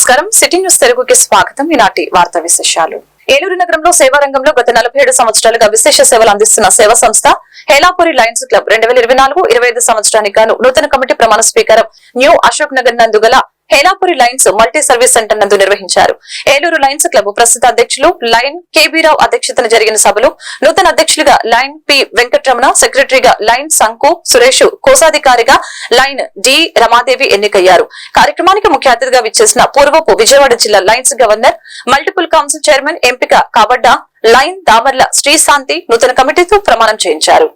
నమస్కారం. City news తెలుగుకి స్వాగతం. ఈనాటి వార్తా విశేషాలు. ఏలూరు నగరంలో సేవా రంగంలో గత 47 సంవత్సరాలుగా విశేష సేవలు అందిస్తున్న సేవా సంస్థ హేలాపురి లయన్స్ క్లబ్ 2024-25 సంవత్సరానికి గాను నూతన కమిటీ ప్రమాణ స్వీకారం న్యూ అశోక్ నగర్ నందు గల Helapuri Lions multi service centre నందు నిర్వహించారు. ఏలూరు లయన్స్ క్లబ్ ప్రస్తుత అధ్యక్షులు లయన్ కేబీరావు అధ్యక్షతన జరిగిన సభలో నూతన అధ్యక్షులుగా లయన్ పి వెంకటరమణ, సెక్రటరీగా lion సంకు Suresh, కోశాధికారిగా lion D Ramadevi ఎన్నికయ్యారు. కార్యక్రమానికి ముఖ్య అతిథిగా విచ్చేసిన పూర్వపు విజయవాడ జిల్లా Lions governor, multiple council chairman ఎంపిక కాబడ్డ లయన్ దామర్ల శ్రీశాంతి నూతన కమిటీతో ప్రమాణం చేయించారు.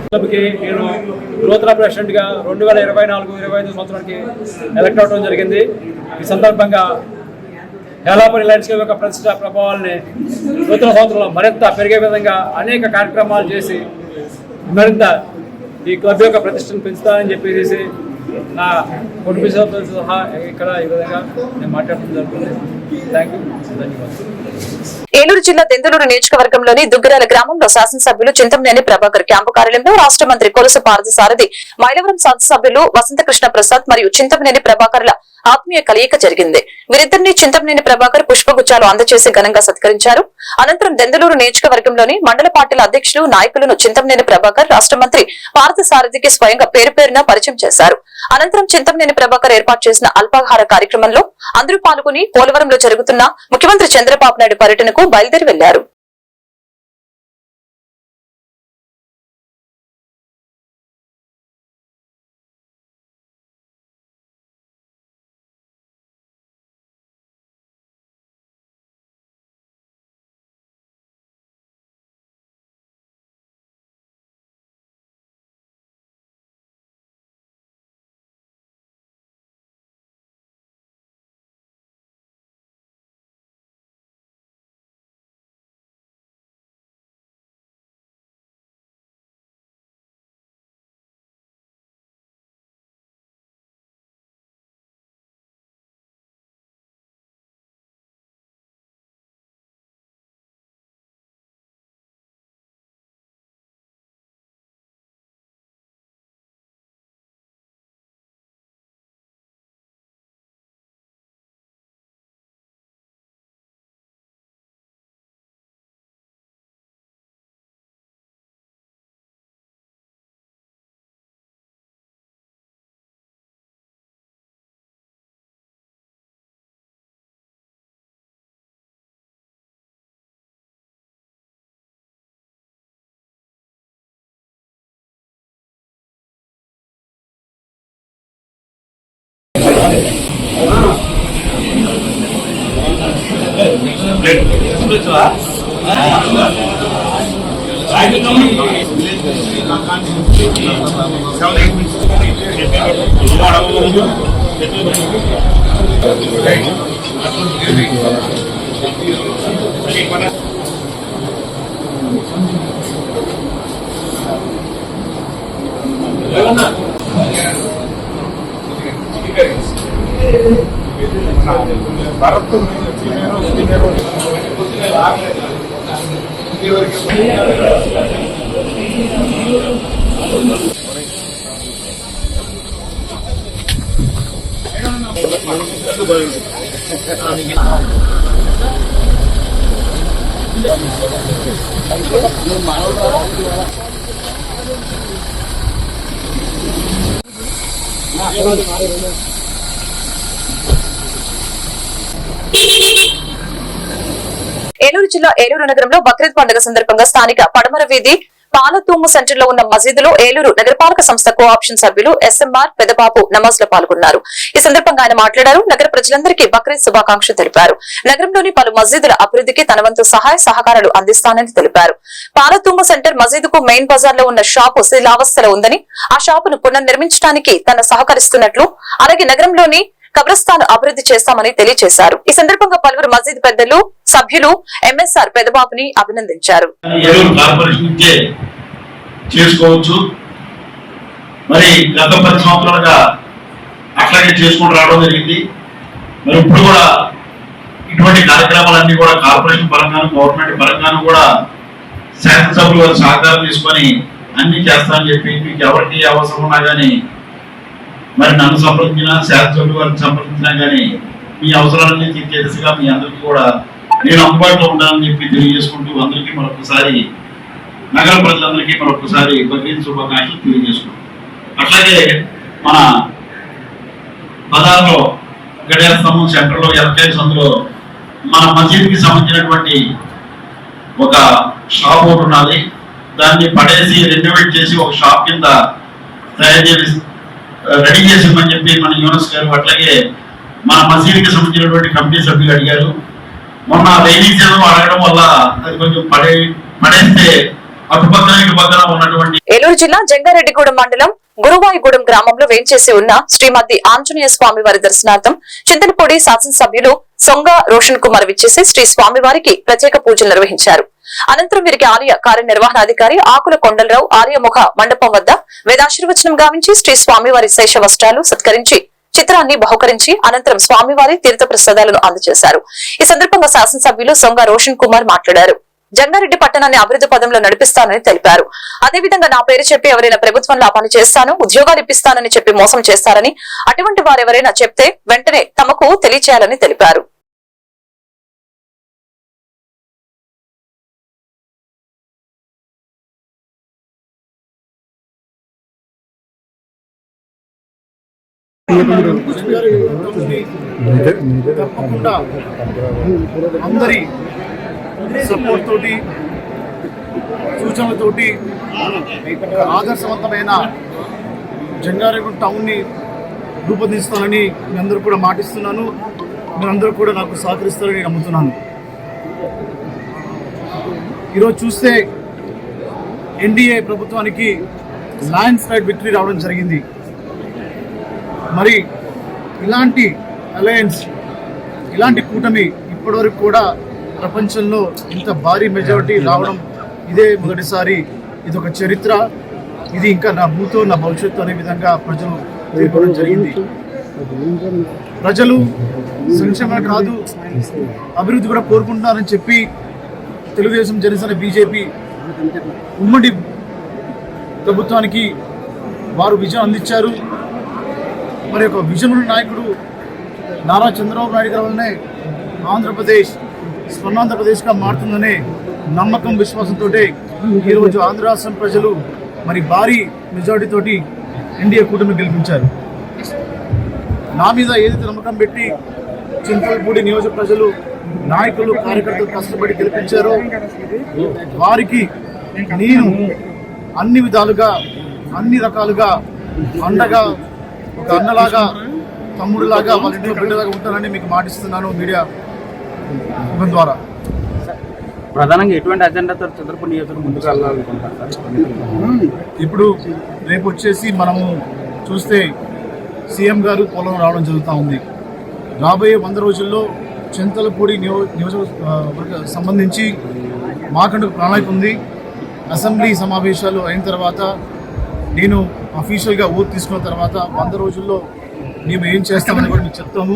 క్లబ్కి నేను నూతన ప్రెసిడెంట్గా 2024-25 సంవత్సరానికి ఎలక్ట్ అవడం జరిగింది. ఈ సందర్భంగా హేలాపురి లయన్స్ క్లబ్ యొక్క ప్రతిష్ట ప్రభావాలని నూతన సంవత్సరంలో మరింత పెరిగే విధంగా అనేక కార్యక్రమాలు చేసి మరింత ఈ క్లబ్ యొక్క ప్రతిష్టను పెంచుతానని చెప్పేసి నా కుటుంబ సభ్యులతో సహా ఇక్కడ ఈ విధంగా నేను మాట్లాడడం జరుగుతుంది. థ్యాంక్ యూ, ధన్యవాదాలు. ఏలూరు జిల్లా దెందులూరు నియోజకవర్గంలోని దుగ్గరాల గ్రామంలో శాసనసభ్యులు చింతమనేని ప్రభాకర్ క్యాంపు కార్యాలయంలో రాష్ట్ర మంత్రి కొలుసు పార్థసారథి, మైలవరం శాసనసభ్యులు వసంతకృష్ణ ప్రసాద్ మరియు చింతమనేని ప్రభాకర్ల ఆత్మీయ కలయిక జరిగింది. వీరిద్దరిని చింతమనేని ప్రభాకర్ పుష్పగుచ్చాలు అందజేసి ఘనంగా సత్కరించారు. అనంతరం దెందులూరు నియోజకవర్గంలోని మండల పార్టీల అధ్యక్షులు, నాయకులను చింతమనేని ప్రభాకర్ రాష్ట్ర మంత్రి పార్థసారథికి స్వయంగా పేరు పేరున పరిచయం చేశారు. అనంతరం చింతమనేని ప్రభాకర్ ఏర్పాటు చేసిన అల్పాహార కార్యక్రమంలో అందరూ పాల్గొని పోలవరంలో జరుగుతున్న ముఖ్యమంత్రి చంద్రబాబు నాయుడు పర్యటనకు బయలుదేరి వెళ్లారు. ఏలూరు జిల్లా ఏలూరు నగరంలో బక్రీద్ పండుగ సందర్భంగా స్థానిక పడమర వీధి పాలతూము సెంటర్ లో ఉన్న మసీదులో ఏలూరు నగరపాలక సంస్థ కోఆప్షన్ సభ్యులు SMR పెదబాబు నమాజ్ లో పాల్గొన్నారు. ఈ సందర్భంగా ఆయన మాట్లాడారు. నగర ప్రజలందరికీ బక్రీద్ శుభాకాంక్షలు తెలిపారు. నగరంలోని పలు మసీదుల అభివృద్ధికి తన వంతు సహాయ సహకారాలు అందిస్తానని తెలిపారు. పాలతూము సెంటర్ మసీదుకు మెయిన్ బజార్ లో ఉన్న షాపు శిథిలావస్థలో ఉందని ఆ షాపును పునర్నిర్మించడానికి తన సహకరిస్తున్నట్లు, అలాగే నగరంలోని కబ్రస్థాన్ అభివృద్ధి చేస్తామని తెలియజేశారు. ఈ సందర్భంగా పలువురు మసీద్ పెద్దలు, సభ్యులు MSR పెదబాబుని అభినందించారు. చేసుకోవచ్చు. మరి గత 10 సంవత్సరాలుగా అట్లాగే చేసుకుంటూ రావడం జరిగింది. మరి ఇప్పుడు కూడా ఇటువంటి కార్యక్రమాలన్నీ కూడా కార్పొరేషన్ పరంగాను, గవర్నమెంట్ పరంగాను కూడా శాసనసభ్యులు వారి సహకారం తీసుకొని అన్ని చేస్తామని చెప్పి, మీకు ఎవరికి అవసరం ఉన్నా కానీ మరి నన్ను సంప్రదించినా, శాసనసభ్యులు వారిని సంప్రదించినా కానీ మీ అవసరాలన్నీ తీర్చే దిశగా మీ అందరికీ కూడా నేను అందుబాటులో ఉండాలని చెప్పి తెలియజేసుకుంటూ అందరికీ మరొకసారి, నగర ప్రజలందరికీ మరొకసారి బక్రీద్ శుభాకాంక్షలు తెలియజేసుకుంటాం. అట్లాగే మన బజార్లో గడియార స్తంభం సెంటర్లో ఎలక్ట్రానిక్స్ అందులో మన మసీద్కి సంబంధించినటువంటి ఒక షాప్ ఒకటి ఉన్నది. దాన్ని పడేసి రెనోవేట్ చేసి ఒక షాప్ కింద తయారు చేసి రెడీ చేసి ఇవ్వమని చెప్పి మన యూనస్ గారు, అట్లాగే మన మసీద్కి సంబంధించినటువంటి కమిటీ సభ్యులు అడిగారు. మొన్న రైనీ సీజన్ అడగడం వల్ల అది కొంచెం పడేస్తే అటుపక్కన ఇటుపక్కన ఉన్నటువంటి ఏలూరు జిల్లా జంగారెడ్డిగూడెం మండలం గురువాయిగూడెం గ్రామంలో వేంచేసి ఉన్న శ్రీమతి ఆంజనేయ స్వామి వారి దర్శనార్థం చింతలపూడి శాసనసభ్యులు సొంగ రోషన్ కుమార్ విచ్చేసి శ్రీ స్వామివారికి ప్రత్యేక పూజలు నిర్వహించారు. అనంతరం వీరికి ఆలయ కార్యనిర్వహణాధికారి ఆకుల కొండలరావు ఆలయ ముఖ మండపం వద్ద వేదాశీర్వచనం గావించి శ్రీ స్వామివారి శేష వస్త్రాలు సత్కరించి చిత్రాన్ని బహుకరించి అనంతరం స్వామివారి తీర్థ ప్రసాదాలను అందజేశారు. ఈ సందర్భంగా శాసనసభ్యులు సొంగ రోషన్ కుమార్ మాట్లాడారు. జంగారెడ్డి పట్టణాన్ని అభివృద్ధి పదంలో నడిపిస్తానని తెలిపారు. అదేవిధంగా నా పేరు చెప్పి ఎవరైనా ప్రభుత్వంలో పని చేస్తాను, ఉద్యోగాలు ఇప్పిస్తానని చెప్పి మోసం చేస్తారని, అటువంటి వారెవరైనా చెప్తే వెంటనే తమకు తెలియచేయాలని తెలిపారు. తప్పకుండా అందరి సపోర్ట్ తోటి, సూచనలతోటి ఆదర్శవంతమైన జంగారెడ్డి టౌన్ ని రూపొందిస్తానని మీ అందరూ కూడా మాటిస్తున్నాను. మీరందరూ కూడా నాకు సహకరిస్తారని నమ్ముతున్నాను. ఈరోజు చూస్తే ఎన్డీఏ ప్రభుత్వానికి ల్యాండ్ స్లైడ్ విక్టరీ రావడం జరిగింది. మరి ఇలాంటి అలయన్స్, ఇలాంటి కూటమి ఇప్పటివరకు కూడా ప్రపంచంలో ఇంత భారీ మెజారిటీ రావడం ఇదే మొదటిసారి. ఇది ఒక చరిత్ర. ఇది ఇంకా నా భూతో నా భవిష్యత్తు అనే విధంగా ప్రజలు తీర్పడం జరిగింది. ప్రజలు సంక్షేమం కాదు అభివృద్ధి కూడా కోరుకుంటున్నారని చెప్పి తెలుగుదేశం, జనసేన, బీజేపీ ఉమ్మడి ప్రభుత్వానికి వారు విజయం అందించారు. మరి ఒక విజన్ నాయకుడు నారా చంద్రబాబు నాయుడు గారి వల్లనే ఆంధ్రప్రదేశ్ స్వర్ణాంధ్రప్రదేశ్గా మారుతుందనే నమ్మకం, విశ్వాసంతో ఈరోజు ఆంధ్ర రాష్ట్రం ప్రజలు మరి భారీ మెజారిటీతోటి ఎన్డీఏ కూటమి గెలిపించారు. నా మీద ఏదైతే నమ్మకం పెట్టి చింతలపూడి నియోజక ప్రజలు, నాయకులు, కార్యకర్తలు కష్టపడి గెలిపించారో వారికి నేను అన్ని విధాలుగా, అన్ని రకాలుగా అండగా, ఒక అన్నలాగా, తమ్ముడిలాగా, వాళ్ళ ఇంట్లో బిడ్డలాగా ఉంటానని మీకు మాటిస్తున్నాను మీడియా ముఖం ద్వారా. ప్రధానంగా ఎటువంటి అజెండాతో చంద్రపూడి నియోజకవర్గం ముందుకు వెళ్ళాలనుకుంటారు? ఇప్పుడు రేపు వచ్చేసి మనము చూస్తే సీఎం గారు పోలవరం రావడం జరుగుతూ ఉంది. రాబోయే 100 రోజుల్లో చింతలపూడి నియోజకవర్గ సంబంధించి మాకంటూ ప్రణాళిక ఉంది. అసెంబ్లీ సమావేశాలు అయిన తర్వాత, నేను అఫీషియల్గా ఓట్ తీసుకున్న తర్వాత 100 రోజుల్లో మేము ఏం చేస్తామని కూడా మీకు చెప్తాము.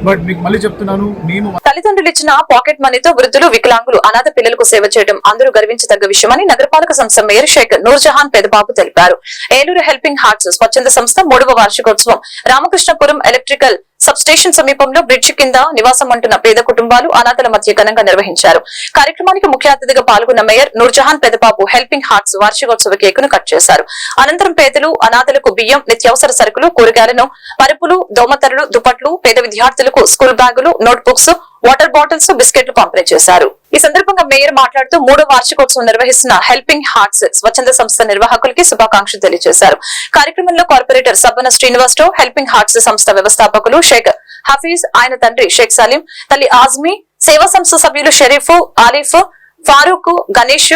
బట్ మీకు మళ్ళీ చెప్తున్నాను, మేము తల్లిదండ్రులు ఇచ్చిన పాకెట్ మనీతో వృద్ధులు, వికలాంగులు, అనాథ పిల్లలకు సేవ చేయడం అందరూ గర్వించదగ్గ విషయమని నగరపాలక సంస్థ మేయర్ షేక్ నూర్జహాన్ పెదబాబు తెలిపారు. ఏలూరు హెల్పింగ్ హార్ట్స్ స్వచ్ఛంద సంస్థ 3వ వార్షికోత్సవం రామకృష్ణపురం ఎలక్ట్రికల్ సబ్ స్టేషన్ సమీపంలో బ్రిడ్జి కింద నివాసం ఉంటున్న పేద కుటుంబాలు, అనాథల మధ్య ఘనంగా నిర్వహించారు. కార్యక్రమానికి ముఖ్య అతిథిగా పాల్గొన్న mayor Noorjahan Pedababu Helping Hearts వార్షికోత్సవ కేకును కట్ చేశారు. అనంతరం పేదలు, అనాథలకు బియ్యం, నిత్యావసర సరుకులు, కూరగాయలను, పరుపులు, దోమతెరలు, దుప్పట్లు, పేద విద్యార్థులకు స్కూల్ బ్యాగులు, నోట్ బుక్స్, వాటర్ బాటిల్స్, బిస్కెట్లు పంపిణీ చేశారు. ఈ సందర్భంగా మేయర్ మాట్లాడుతూ 3వ వార్షికోత్సవం నిర్వహిస్తున్న హెల్పింగ్ హార్ట్స్ స్వచ్ఛంద సంస్థ నిర్వాహకులకి శుభాకాంక్షలు తెలియజేశారు. కార్యక్రమంలో corporator Sabbana Srinivasarao, Helping Hearts సంస్థ వ్యవస్థాపకులు షేక్ హఫీజ్, ఆయన తండ్రి షేక్ సలీం, తల్లి ఆజ్మీ, సేవా సంస్థ సభ్యులు షరీఫ్, ఆలిఫ్, ఫారూక్, గణేష్,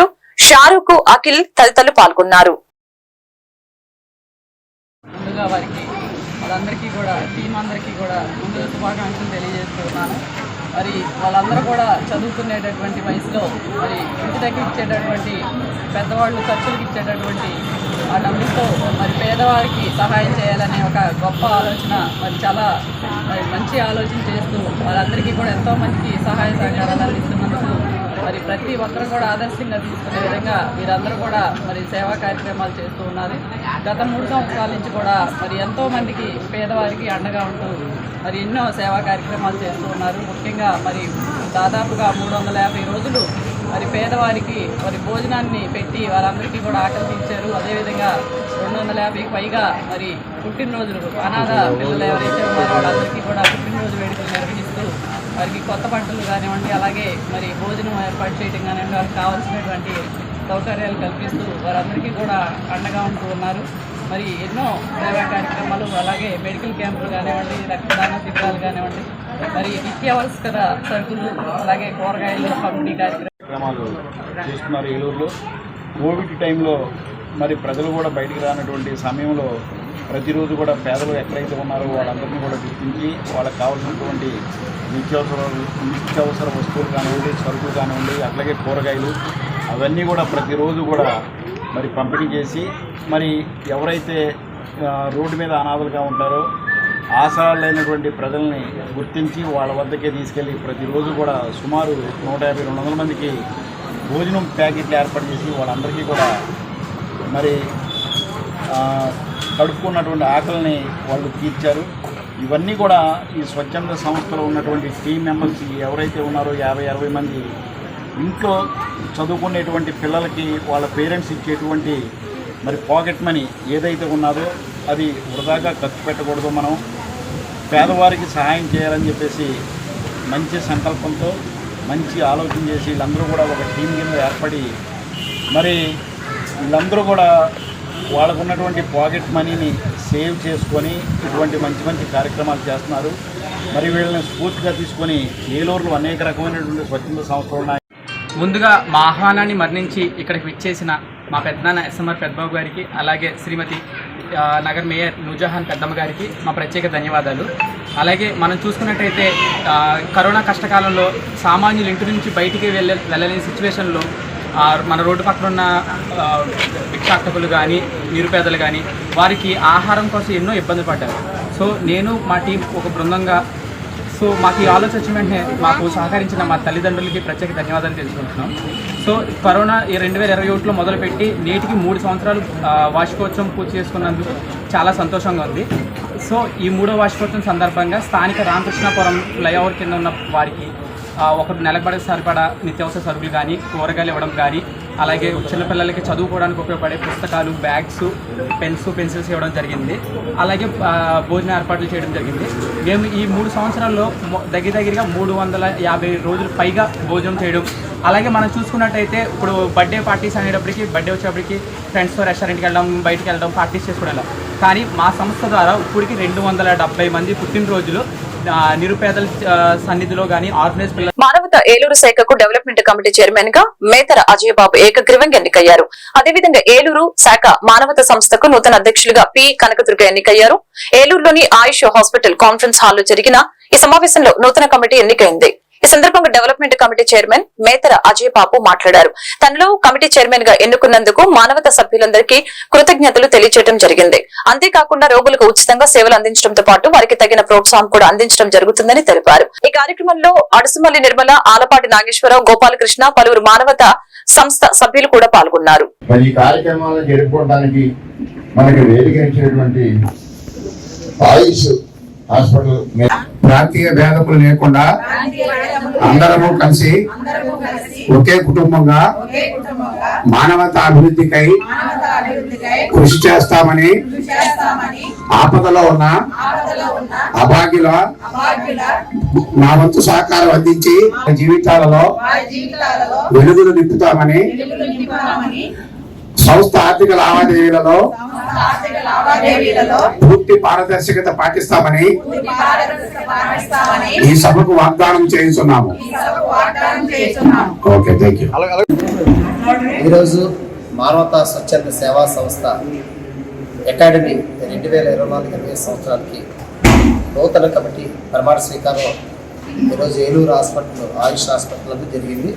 షారూక్, అఖిల్ తదితరులు పాల్గొన్నారు. ముందుగా వాళ్ళందరికీ కూడా టీం అందరికీ కూడా ముందుగా శుభాకాంక్షలు తెలియజేస్తున్నాను. మరి వాళ్ళందరూ కూడా చదువుకునేటటువంటి వయసులో మరి ఇంటి దగ్గర ఇచ్చేటటువంటి పెద్దవాళ్ళు ఖర్చులకు ఇచ్చేటటువంటి ఆ డబ్బులతో మరి పేదవారికి సహాయం చేయాలనే ఒక గొప్ప ఆలోచన, మరి చాలా మంచి ఆలోచన చేస్తూ వాళ్ళందరికీ కూడా ఎంతో మంచి సహాయ సహకారాలు అందిస్తున్నందుకు మరి ప్రతి ఒక్కరు కూడా ఆదర్శంగా తీసుకునే విధంగా వీరందరూ కూడా మరి సేవా కార్యక్రమాలు చేస్తూ ఉన్నారు. గత 3 సంవత్సరాల నుంచి కూడా మరి ఎంతో మందికి పేదవారికి అండగా ఉంటూ మరి ఎన్నో సేవా కార్యక్రమాలు చేస్తూ ఉన్నారు. ముఖ్యంగా మరి దాదాపుగా 350 రోజులు మరి పేదవారికి మరి భోజనాన్ని పెట్టి వారందరికీ కూడా ఆకలి తీర్చారు. అదేవిధంగా 250కి పైగా మరి పుట్టినరోజులు అనాథ పిల్లలు ఎవరైతే ఉన్నారో వాళ్ళందరికీ కూడా పుట్టినరోజు వేడుకలు నిర్వహిస్తూ వారికి కొత్త బట్టలు కానివ్వండి, అలాగే మరి భోజనం ఏర్పాటు చేయడం కానివ్వండి, వారికి కావాల్సినటువంటి సౌకర్యాలు కల్పిస్తూ వారందరికీ కూడా అండగా ఉంటూ ఉన్నారు. మరి ఎన్నో సేవా కార్యక్రమాలు, అలాగే మెడికల్ క్యాంపులు కానివ్వండి, రక్తదాన శిబిరాలు కానివ్వండి, మరి నిత్యావసర సరుకులు, అలాగే కూరగాయలు పంపిణీ కార్యక్రమాలు చేస్తున్నారు. ఏలూరులో కోవిడ్ టైంలో మరి ప్రజలు కూడా బయటికి రానటువంటి సమయంలో ప్రతిరోజు కూడా పేదలు ఎక్కడైతే ఉన్నారో వాళ్ళందరినీ కూడా గుర్తించి వాళ్ళకి కావాల్సినటువంటి నిత్యావసర వస్తువులు కానివ్వండి, సరుకులు కానివ్వండి, అట్లాగే కూరగాయలు అవన్నీ కూడా ప్రతిరోజు కూడా మరి పంపిణీ చేసి మరి ఎవరైతే రోడ్డు మీద అనాథలుగా ఉంటారో ఆశలైనటువంటి ప్రజల్ని గుర్తించి వాళ్ళ వద్దకే తీసుకెళ్ళి ప్రతిరోజు కూడా సుమారు 150-200 మందికి భోజనం ప్యాకెట్లు ఏర్పాటు చేసి వాళ్ళందరికీ కూడా మరి కడుపుకున్నటువంటి ఆకలిని వాళ్ళు తీర్చారు. ఇవన్నీ కూడా ఈ స్వచ్ఛంద సంస్థలో ఉన్నటువంటి టీం మెంబర్స్ ఎవరైతే ఉన్నారో 50-60 మంది ఇంట్లో చదువుకునేటువంటి పిల్లలకి వాళ్ళ పేరెంట్స్ ఇచ్చేటువంటి మరి పాకెట్ మనీ ఏదైతే ఉన్నదో అది వృధాగా ఖర్చు పెట్టకూడదు, మనం పేదవారికి సహాయం చేయాలని చెప్పేసి మంచి సంకల్పంతో మంచి ఆలోచన చేసి వీళ్ళందరూ కూడా ఒక టీం కింద ఏర్పడి మరి వీళ్ళందరూ కూడా వాళ్ళకు ఉన్నటువంటి పాకెట్ మనీని సేవ్ చేసుకొని ఇటువంటి మంచి మంచి కార్యక్రమాలు చేస్తున్నారు. మరి వీళ్ళని స్ఫూర్తిగా తీసుకొని ఏలూరులో అనేక రకమైనటువంటి స్వచ్ఛంద సంస్థలు ఉన్నాయి. ముందుగా మా ఆహ్వానాన్ని మరణించి ఇక్కడికి విచ్చేసిన మా పెద్దనాన్న ఎస్ఎంఆర్ పెద్దబాబు గారికి, అలాగే శ్రీమతి నగర్ మేయర్ నూజహాన్ పెద్దమ్మ గారికి మా ప్రత్యేక ధన్యవాదాలు. అలాగే మనం చూసుకున్నట్టయితే కరోనా కష్టకాలంలో సామాన్యులు ఇంటి నుంచి బయటికి వెళ్ళలేని సిచ్యువేషన్లో మన రోడ్డు పక్కన ఉన్న భిక్షాటకులు కానీ, నిరుపేదలు కానీ వారికి ఆహారం కోసం ఎన్నో ఇబ్బందులు పడ్డారు. సో నేను మా టీం ఒక బృందంగా మాకు ఈ ఆలోచన వచ్చిన వెంటనే మాకు సహకరించిన మా తల్లిదండ్రులకి ప్రత్యేక ధన్యవాదాలు తెలుసుకుంటున్నాం. సో కరోనా 2021లో మొదలుపెట్టి నేటికి 3 సంవత్సరాలు వార్షికోత్సవం పూర్తి చేసుకున్నందుకు చాలా సంతోషంగా ఉంది. సో ఈ 3వ వార్షికోత్సవం సందర్భంగా స్థానిక రామకృష్ణాపురం ఫ్లైఓవర్ కింద ఉన్న వారికి ఒక నెలబడే సరిపడా నిత్యావసర సరుకులు కానీ, కూరగాయలు ఇవ్వడం కానీ, అలాగే చిన్నపిల్లలకి చదువుకోవడానికి ఉపయోగపడే పుస్తకాలు, బ్యాగ్స్, పెన్సిల్స్ ఇవ్వడం జరిగింది. అలాగే భోజన ఏర్పాట్లు చేయడం జరిగింది. మేము ఈ 3 సంవత్సరాల్లో దగ్గరగా 350 రోజులు పైగా భోజనం చేయడం. అలాగే మనం చూసుకున్నట్టయితే ఇప్పుడు బర్త్డే పార్టీస్ అనేటప్పటికి, బర్త్డే వచ్చేటప్పటికి ఫ్రెండ్స్తో రెస్టారెంట్కి వెళ్ళడం, బయటికి వెళ్ళడం, పార్టీస్ చేసుకోవడం. కానీ మా సంస్థ ద్వారా ఇప్పటికి 270 మంది పుట్టినరోజులు నిరుపేదల సన్నిధిలో గానీ ఆర్ఫనేజ్ పిల్లలు. మానవత ఏలూరు శాఖకు డెవలప్మెంట్ కమిటీ చైర్మన్ గా మేతర అజయ్ బాబు ఏకగ్రీవంగా ఎన్నికయ్యారు. అదేవిధంగా ఏలూరు శాఖ మానవత సంస్థకు నూతన అధ్యక్షులుగా పి కనకదుర్గ ఎన్నికయ్యారు. ఏలూరులోని ఆయుష్ హాస్పిటల్ కాన్ఫరెన్స్ హాల్లో జరిగిన ఈ సమావేశంలో నూతన కమిటీ ఎన్నికైంది. ఈ సందర్భంగా డెవలప్మెంట్ కమిటీ చైర్మన్ మేతర అజయ్ బాబు మాట్లాడారు. తనలో కమిటీ చైర్మన్ గా ఎన్నుకున్నందుకు మానవత సభ్యులందరికీ కృతజ్ఞతలు తెలియజేయడం జరిగింది. అంతేకాకుండా రోగులకు ఉచితంగా సేవలు అందించడంతో పాటు వారికి తగిన ప్రోత్సాహం కూడా అందించడం జరుగుతుందని తెలిపారు. ఈ కార్యక్రమంలో అడుసుమల్లి నిర్మల, ఆలపాటి నాగేశ్వరరావు, గోపాలకృష్ణ, పలువురు మానవత సంస్థ సభ్యులు కూడా పాల్గొన్నారు. ఈ కార్యక్రమాలను జరుపుకోవడానికి మనకి వేదిక ఇచ్చినటువంటి ఆయుష్ హాస్పిటల్ ప్రాంతీయ భేదములు లేకుండా అందరము కలిసి ఒకే కుటుంబంగా మానవతా అభివృద్ధికై కృషి చేస్తామని ఆపదలో ఉన్న అభాగ్యుల మా వంతు సహకారం అందించి జీవితాలలో వెలుగులు నింపుతామని సంస్థ ఆర్థిక లావాదేవీలలో పూర్తి పారదర్శకత పాటిస్తామని ఈ సభకు వాగ్దానం చేస్తున్నాము. Okay, thank you. ఈరోజు మానవతా స్వచ్ఛంద సేవా సంస్థ అకాడమీ 2024-2025 సంవత్సరానికి నూతన కమిటీ ప్రమాణ స్వీకారం ఈరోజు ఏలూరు హాస్పిటల్ ఆయుష్ హాస్పిటల్ జరిగింది.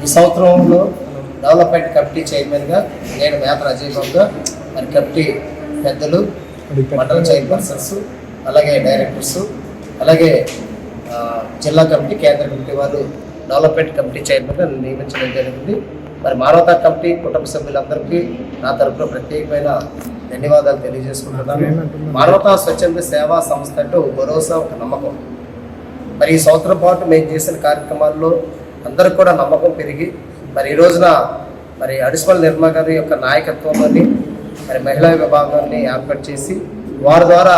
ఈ సంవత్సరంలో డెవలప్మెంట్ కమిటీ చైర్మన్గా నేను మేత అజయ్ బాబుగా, మరి కమిటీ పెద్దలు, మండల చైర్పర్సన్స్, అలాగే డైరెక్టర్స్, అలాగే జిల్లా కమిటీ, కేంద్ర కమిటీ వారు డెవలప్మెంట్ కమిటీ చైర్మన్గా నియమించడం జరిగింది. మరి మానవతా కమిటీ కుటుంబ సభ్యులందరికీ నా తరఫున ప్రత్యేకమైన ధన్యవాదాలు తెలియజేసుకుంటున్నాను. మానవతా స్వచ్ఛంద సేవా సంస్థ అంటే ఒక భరోసా, ఒక నమ్మకం. మరి ఈ సంవత్సరం పాటు మేము చేసిన కార్యక్రమాల్లో అందరికి కూడా నమ్మకం పెరిగి మరి ఈ రోజున మరి అడిషనల్ నిర్మా గారి యొక్క నాయకత్వంలోని మరి మహిళా విభాగాన్ని ఏర్పాటు చేసి వారి ద్వారా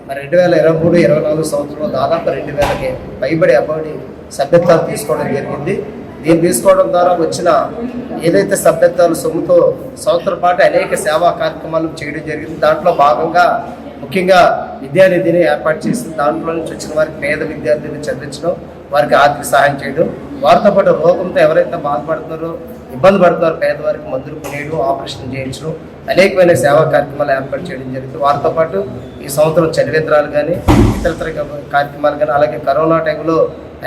మరి 2023-24 సంవత్సరంలో దాదాపు 2000కి పైబడి అబడి సభ్యత్వాలు తీసుకోవడం జరిగింది. దీన్ని తీసుకోవడం ద్వారా వచ్చిన ఏదైతే సభ్యత్వాల సొమ్ముతో సంవత్సరం పాటు అనేక సేవా కార్యక్రమాలు చేయడం జరిగింది. దాంట్లో భాగంగా ముఖ్యంగా విద్యానిధిని ఏర్పాటు చేసి దాంట్లో నుంచి వచ్చిన వారికి పేద విద్యార్థులను చదివించడం, వారికి ఆర్థిక సహాయం చేయడం, వారితో పాటు రోగంతో ఎవరైతే బాధపడుతున్నారో, ఇబ్బంది పడుతున్నారో పేదవారికి మందులు కొనేయడం, ఆపరేషన్ చేయించడం, అనేకమైన సేవా కార్యక్రమాలు ఏర్పాటు చేయడం జరిగింది. వారితో పాటు ఈ సంవత్సరం చలివేంద్రాలు కానీ ఇతరతర కార్యక్రమాలు కానీ, అలాగే కరోనా టైంలో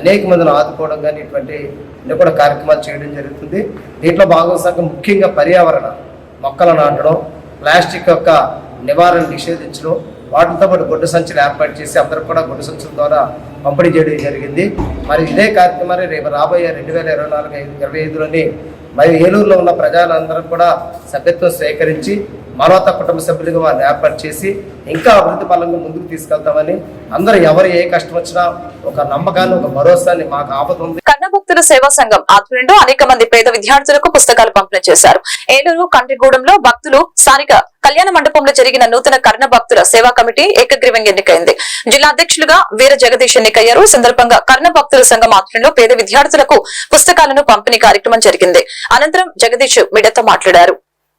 అనేక మందిని ఆదుకోవడం కానీ ఇటువంటి అన్ని కూడా కార్యక్రమాలు చేయడం జరుగుతుంది. దీంట్లో భాగంగా ముఖ్యంగా పర్యావరణ మొక్కలు నాటడం, ప్లాస్టిక్ యొక్క నివారణ నిషేధించడం, వాటితో పాటు గుడ్డ సంచులు ఏర్పాటు చేసి అందరూ కూడా గుడ్డ సంచుల ద్వారా పంపిణీ చేయడం జరిగింది. మరి ఇదే కార్యక్రమాన్ని రేపు రాబోయే 2024-25లోని మరి ఏలూరులో ఉన్న ప్రజలందరూ కూడా సభ్యత్వం స్వీకరించి మానవతా కుటుంబ సభ్యులుగా వారిని ఏర్పాటు చేసి ఇంకా అభివృద్ధి పరంగా ముందుకు తీసుకెళ్తామని, అందరూ ఎవరు ఏ కష్టం వచ్చినా ఒక నమ్మకాన్ని, ఒక భరోసాన్ని మాకు ఆపతుంది. కన్నభక్తుల సేవా సంఘం ఆధ్వర్యంలో అనేక మంది పేద విద్యార్థులకు పుస్తకాలు పంపిణీ చేశారు. ఏలూరు కంటిగూడెంలో భక్తులు స్థానిక కళ్యాణ మండపంలో జరిగిన నూతన కర్ణ భక్తుల సేవా కమిటీ ఏకగ్రీవంగా ఎన్నికైంది. జిల్లా అధ్యక్షులుగా వీర జగదీష్ ఎన్నికయ్యారు. సందర్భంగా కర్ణ భక్తుల సంఘం ఆధ్వర్యంలో పేద విద్యార్థులకు పుస్తకాలను పంపిణీ కార్యక్రమం జరిగింది. అనంతరం జగదీష్ మీడియాతో మాట్లాడారు.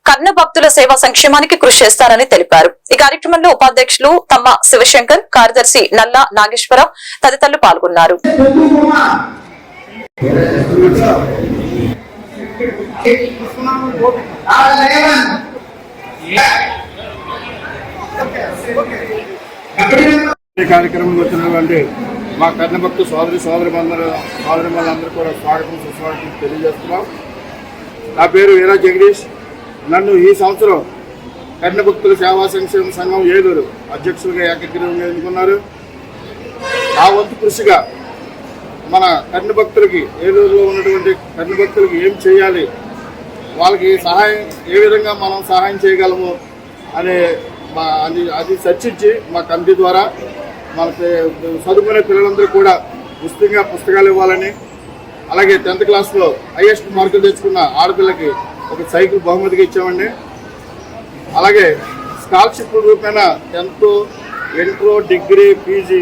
కర్ణ భక్తుల సేవా సంక్షేమానికి కృషి చేస్తారని తెలిపారు. ఈ కార్యక్రమంలో ఉపాధ్యక్షులు తమ్మ శివశంకర్, కార్యదర్శి నల్లా నాగేశ్వరరావు తదితరులు పాల్గొన్నారు. ఈ కార్యక్రమంలో వచ్చినటువంటి మా కర్ణభక్తు సోదరిమణులందరూ కూడా స్వాగతం సుస్వాగతం తెలియజేస్తున్నాం. నా పేరు వీర జగదీష్. నన్ను ఈ సంవత్సరం కర్ణభక్తుల సేవా సంక్షేమ సంఘం ఏలూరు అధ్యక్షులుగా ఏకగ్రీవంగా ఎన్నుకున్నారు. ఆ వంతు కృషిగా మన కర్ణభక్తులకి, ఏలూరులో ఉన్నటువంటి కర్ణభక్తులకి ఏం చేయాలి, వాళ్ళకి సహాయం ఏ విధంగా మనం సహాయం చేయగలము అనే అది చర్చించి మా కమిటీ ద్వారా మనకి చదువుకునే పిల్లలందరూ కూడా ఉచితంగా పుస్తకాలు ఇవ్వాలని, అలాగే 10th క్లాస్లో హైయెస్ట్ మార్కులు తెచ్చుకున్న ఆడపిల్లకి ఒక సైకిల్ బహుమతిగా ఇచ్చామండి. అలాగే స్కాలర్షిప్ రూపేణ 10th, ఇంటర్, డిగ్రీ, పీజీ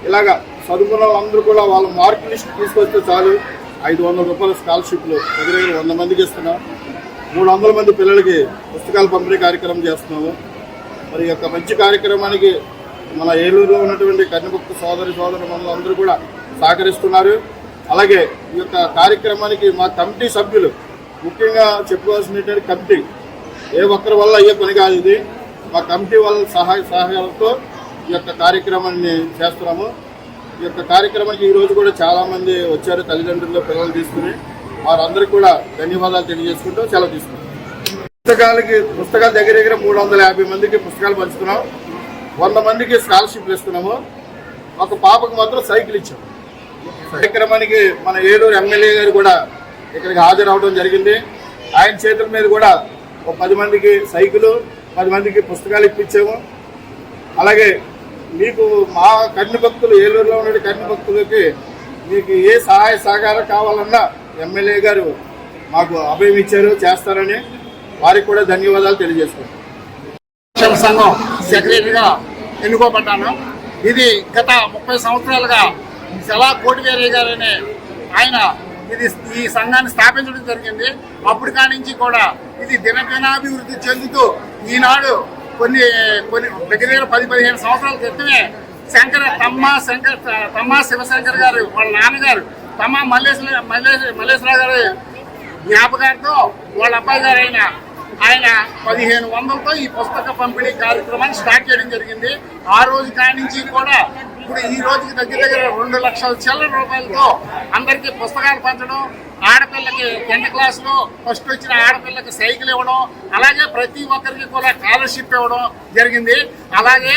ఇలాగా చదువుకున్న వాళ్ళందరూ కూడా వాళ్ళ మార్క్ లిస్ట్ తీసుకొస్తే చాలు 500 రూపాయల స్కాలర్షిప్లు దగ్గర 100 మందికి ఇస్తున్నాం. 300 మంది పిల్లలకి పుస్తకాలు పంపిణీ కార్యక్రమం చేస్తున్నాము. మరి యొక్క మంచి కార్యక్రమానికి మన ఏలూరులో ఉన్నటువంటి కర్ణభక్త సోదరులందరూ కూడా సహకరిస్తున్నారు. అలాగే ఈ యొక్క కార్యక్రమానికి మా కమిటీ సభ్యులు ముఖ్యంగా చెప్పుకోవాల్సినటువంటి కమిటీ ఏ ఒక్కరి వల్ల అయ్యే పని కాదు. ఇది మా కమిటీ వాళ్ళ సహాయాలతో ఈ యొక్క కార్యక్రమాన్ని చేస్తున్నాము. ఈ యొక్క కార్యక్రమానికి ఈరోజు కూడా చాలామంది వచ్చారు, తల్లిదండ్రులు పిల్లలు తీసుకుని. వారందరికీ కూడా ధన్యవాదాలు తెలియజేసుకుంటూ సెలవు తీసుకున్నాం. పుస్తకాలు దగ్గర 350 మందికి పుస్తకాలు పంచుతున్నాం. 100 మందికి స్కాలర్షిప్లు ఇస్తున్నాము. ఒక పాపకు మాత్రం సైకిల్ ఇచ్చాము. కార్యక్రమానికి మన ఏలూరు ఎమ్మెల్యే గారు కూడా ఇక్కడికి హాజరవడం జరిగింది. ఆయన చేతుల మీద కూడా ఒక 10 మందికి సైకిలు, 10 మందికి పుస్తకాలు ఇప్పించాము. అలాగే మీకు మా కన్ను భక్తులు, ఏలూరులో ఉన్న కన్ను భక్తులకి మీకు ఏ సహాయ సహకారం కావాలన్నా ఎమ్మెల్యే గారు మాకు అభయం ఇచ్చారు, చేస్తారని వారికి కూడా ధన్యవాదాలు తెలియజేసుకుంటాం. సంఘం సెక్రటరీగా ఎన్నుకోబడ్డాను. ఇది గత 30 సంవత్సరాలుగా సెలా కోటివేరయ్య గారనే ఆయన ఈ సంఘాన్ని స్థాపించడం జరిగింది. అప్పటి కానించి కూడా ఇది దినదినాభివృద్ధి చెందుతూ ఈనాడు కొన్ని దగ్గర 10-15 సంవత్సరాల క్రితమే తమ్మా శివశంకర్ గారు వాళ్ళ నాన్నగారు తమ్మా మల్లేశ్వరరావు గారి జ్ఞాపకాలతో వాళ్ళ అబ్బాయి గారు ఆయన 1500తో ఈ పుస్తక పంపిణీ కార్యక్రమాన్ని స్టార్ట్ చేయడం జరిగింది. ఆ రోజు కానించి కూడా ఇప్పుడు ఈ రోజుకి దగ్గర 2 లక్షల చిల్లర రూపాయలతో అందరికీ పుస్తకాలు పంచడం, ఆడపిల్లకి 10th క్లాస్లో ఫస్ట్ వచ్చిన ఆడపిల్లకి సైకిల్ ఇవ్వడం, అలాగే ప్రతి ఒక్కరికి కూడా స్కాలర్షిప్ ఇవ్వడం జరిగింది. అలాగే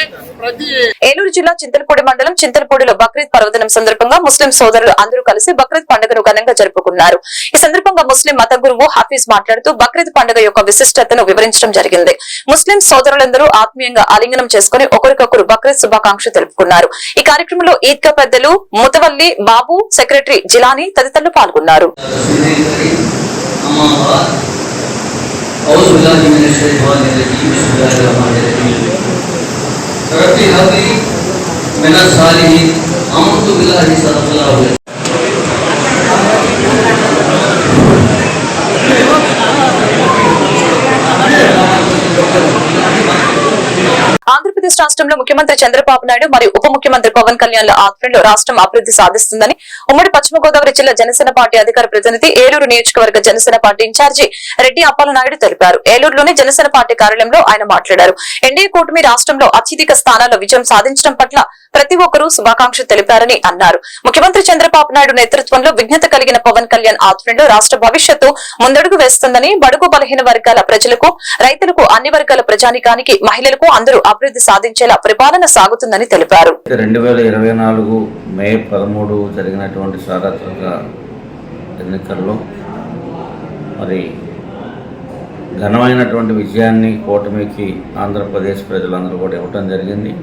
ఏలూరు జిల్లా చింతలపూడి మండలం చింతలపూడిలో బక్రీద్ పర్వదినం సందర్భంగా ముస్లిం సోదరులు అందరూ కలిసి బక్రీద్ పండుగను ఘనంగా జరుపుకున్నారు. ఈ సందర్భంగా ముస్లిం మత గురువు హఫీజ్ మాట్లాడుతూ బక్రీద్ పండుగ యొక్క విశిష్టతను వివరించడం జరిగింది. ముస్లిం సోదరులందరూ ఆత్మీయంగా ఆలింగనం చేసుకుని ఒకరికొకరు బక్రీద్ శుభాకాంక్షలు తెలుపుకున్నారు. ఈ కార్యక్రమంలో ఈద్గా పెద్దలు ముతవల్లి బాబు, సెక్రటరీ జిలానీ తదితరులు పాల్గొన్నారు. ఆంధ్రప్రదేశ్ రాష్ట్రంలో ముఖ్యమంత్రి చంద్రబాబు నాయుడు మరియు ఉప ముఖ్యమంత్రి పవన్ కళ్యాణ్ ఆధ్వర్యంలో రాష్ట్రం అభివృద్ధి సాధిస్తుందని ఉమ్మడి పశ్చిమ గోదావరి జిల్లా జనసేన పార్టీ అధికార ప్రతినిధి, ఏలూరు నియోజకవర్గ జనసేన పార్టీ ఇన్ఛార్జి రెడ్డి అప్పలనాయుడు తెలిపారు. ఏలూరులోని జనసేన పార్టీ కార్యాలయంలో ఆయన మాట్లాడారు. ఎన్డీఏ కూటమి రాష్ట్రంలో అత్యధిక స్థానాల్లో విజయం సాధించడం పట్ల ప్రతి ఒక్కరూ శుభాకాంక్షలు తెలిపారని అన్నారు. ముఖ్యమంత్రి చంద్రబాబు నాయుడు నేతృత్వంలో విజ్ఞత కలిగిన పవన్ కళ్యాణ్ ఆధ్వర్యంలో రాష్ట్ర భవిష్యత్తు ముందడుగు వేస్తుందని, బడుగు బలహీన వర్గాల ప్రజలకు, రైతులకు, అన్ని వర్గాల ప్రజానికానికి, మహిళలకు అందరూ అభివృద్ధి సాధించేలా పరిపాలన సాగుతుందని తెలిపారు. 2024 మే 13 జరిగినటువంటి సార్వత్రిక ఎన్నికల్లో మరి ఘనమైనటువంటి విజయాన్ని కూటమికి ఆంధ్రప్రదేశ్ ప్రజలందరూ కూడా ఇవ్వటం జరిగింది.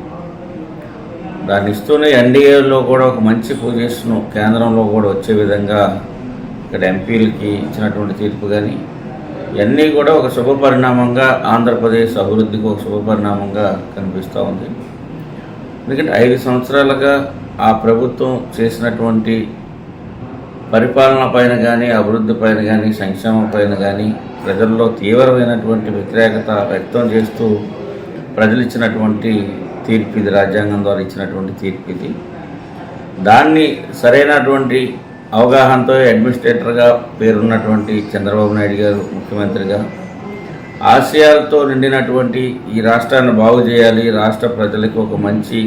దాన్ని ఇస్తూనే ఎన్డీఏలో కూడా ఒక మంచి పొజిషన్ కేంద్రంలో కూడా వచ్చే విధంగా ఇక్కడ ఎంపీలకి ఇచ్చినటువంటి తీర్పు కానీ ఇవన్నీ కూడా ఒక శుభ పరిణామంగా, ఆంధ్రప్రదేశ్ అభివృద్ధికి ఒక శుభ పరిణామంగా కనిపిస్తూ ఉంది. ఎందుకంటే 5 సంవత్సరాలుగా ఆ ప్రభుత్వం చేసినటువంటి పరిపాలన పైన కానీ, అభివృద్ధి పైన కానీ, సంక్షేమం పైన కానీ ప్రజల్లో తీవ్రమైనటువంటి వ్యతిరేకత వ్యక్తం చేస్తూ ప్రజలు ఇచ్చినటువంటి తీర్పు ఇది, రాజ్యాంగం ద్వారా ఇచ్చినటువంటి తీర్పు ఇది. దాన్ని సరైనటువంటి అవగాహనతో అడ్మినిస్ట్రేటర్గా పేరున్నటువంటి చంద్రబాబు నాయుడు గారు ముఖ్యమంత్రిగా ఆశయాలతో నిండినటువంటి ఈ రాష్ట్రాన్ని బాగు చేయాలి, రాష్ట్ర ప్రజలకు ఒక మంచి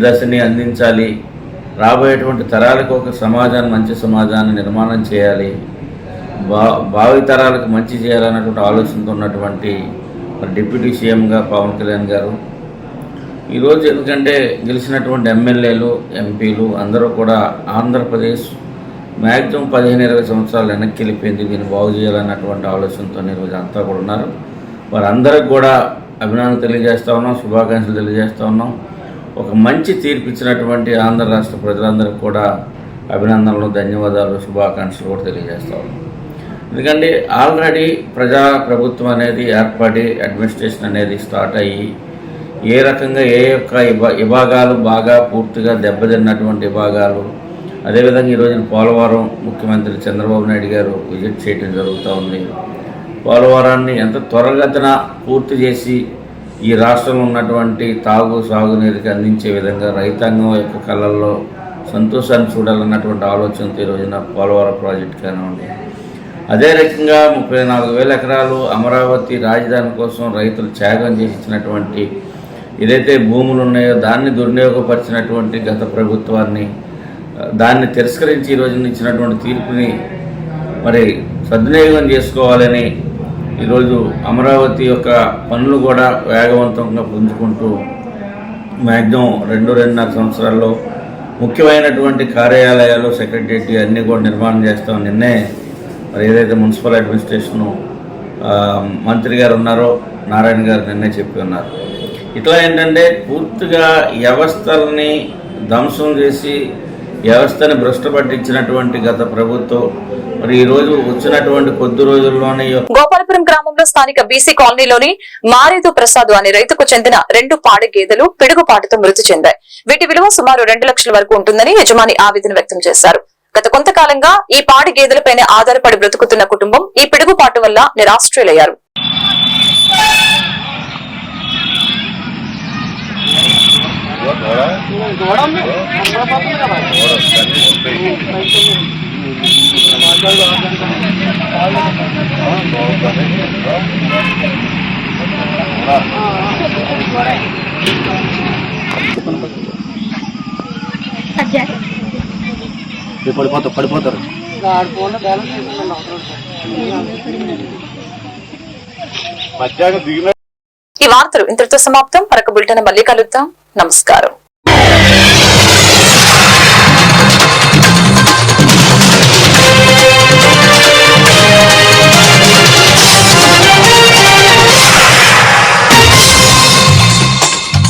దశని అందించాలి, రాబోయేటువంటి తరాలకు ఒక సమాజాన్ని, మంచి సమాజాన్ని నిర్మాణం చేయాలి, భావి తరాలకు మంచి చేయాలన్నటువంటి ఆలోచనతో ఉన్నటువంటి డిప్యూటీ సీఎంగా పవన్ కళ్యాణ్ గారు ఈరోజు, ఎందుకంటే గెలిచినటువంటి ఎమ్మెల్యేలు, ఎంపీలు అందరూ కూడా ఆంధ్రప్రదేశ్ మ్యాక్సిమం 15-20 సంవత్సరాలు వెనక్కి వెళ్ళిపోయింది, దీన్ని బాగు చేయాలన్నటువంటి ఆలోచనతో ఈరోజు అంతా కూడా ఉన్నారు. వారందరికి కూడా అభినందనలు తెలియజేస్తూ ఉన్నాం, శుభాకాంక్షలు తెలియజేస్తూ ఉన్నాం. ఒక మంచి తీర్పు ఇచ్చినటువంటి ఆంధ్ర రాష్ట్ర ప్రజలందరికీ కూడా అభినందనలు, ధన్యవాదాలు, శుభాకాంక్షలు కూడా తెలియజేస్తూ ఉన్నాం. ఎందుకంటే ఆల్రెడీ ప్రభుత్వం అనేది ఏర్పడి, అడ్మినిస్ట్రేషన్ అనేది స్టార్ట్ అయ్యి ఏ రకంగా ఏ యొక్క విభాగాలు బాగా పూర్తిగా దెబ్బతిన్నటువంటి విభాగాలు, అదేవిధంగా ఈరోజు పోలవరం ముఖ్యమంత్రి చంద్రబాబు నాయుడు గారు విజిట్ చేయడం జరుగుతూ ఉంది. పోలవరాన్ని ఎంత త్వరగతిన పూర్తి చేసి ఈ రాష్ట్రంలో ఉన్నటువంటి సాగునీరుకి అందించే విధంగా రైతాంగం యొక్క కళ్ళల్లో సంతోషాన్ని చూడాలన్నటువంటి ఆలోచనతో ఈరోజున పోలవరం ప్రాజెక్టు కానివ్వండి, అదే రకంగా 34,000 ఎకరాలు అమరావతి రాజధాని కోసం రైతులు త్యాగం చేసి ఇచ్చినటువంటి ఏదైతే భూములు ఉన్నాయో దాన్ని దుర్వినియోగపరిచినటువంటి గత ప్రభుత్వాన్ని, దాన్ని తిరస్కరించి ఈరోజు ఇచ్చినటువంటి తీర్పుని మరి సద్వినియోగం చేసుకోవాలని ఈరోజు అమరావతి యొక్క పనులు కూడా వేగవంతంగా పుంజుకుంటూ మ్యాక్సిమం 2-2.5 సంవత్సరాల్లో ముఖ్యమైనటువంటి కార్యాలయాలు, సెక్రటరియట్ అన్నీ కూడా నిర్మాణం చేస్తాం. నిన్నే మరి ఏదైతే మున్సిపల్ అడ్మినిస్ట్రేషను మంత్రి గారు ఉన్నారో నారాయణ గారు నిన్నే చెప్పి ఉన్నారు. ఇట్లా ఏంటంటే పూర్తిగా వ్యవస్థల్ని ధ్వంసం చేసి వ్యవస్థని భ్రష్టు పట్టించినటువంటి గత ప్రభుత్వం మరి ఈ రోజు వచ్చినటువంటి కొద్ది రోజుల్లోనే గోపాలపురం గ్రామంలో స్థానిక బీసీ కాలనీలోని మారేదు ప్రసాద్ అనే రైతుకు చెందిన 2 పాడి గేదెలు పిడుగుపాటుతో మృతి చెందాయి. వీటి విలువ సుమారు 2 లక్షల వరకు ఉంటుందని యజమాని ఆవేదన వ్యక్తం చేశారు. గత కొంతకాలంగా ఈ పాడి గేదెలపైనే ఆధారపడి బ్రతుకుతున్న కుటుంబం ఈ పిడుగుపాటు వల్ల నిరాశ్రయులయ్యారు. పడిపోతారు ఈ వార్తలు ఇంతటితో సమాప్తం. మరొక బులెటిన్ మళ్ళీ కలుద్దాం. నమస్కారం.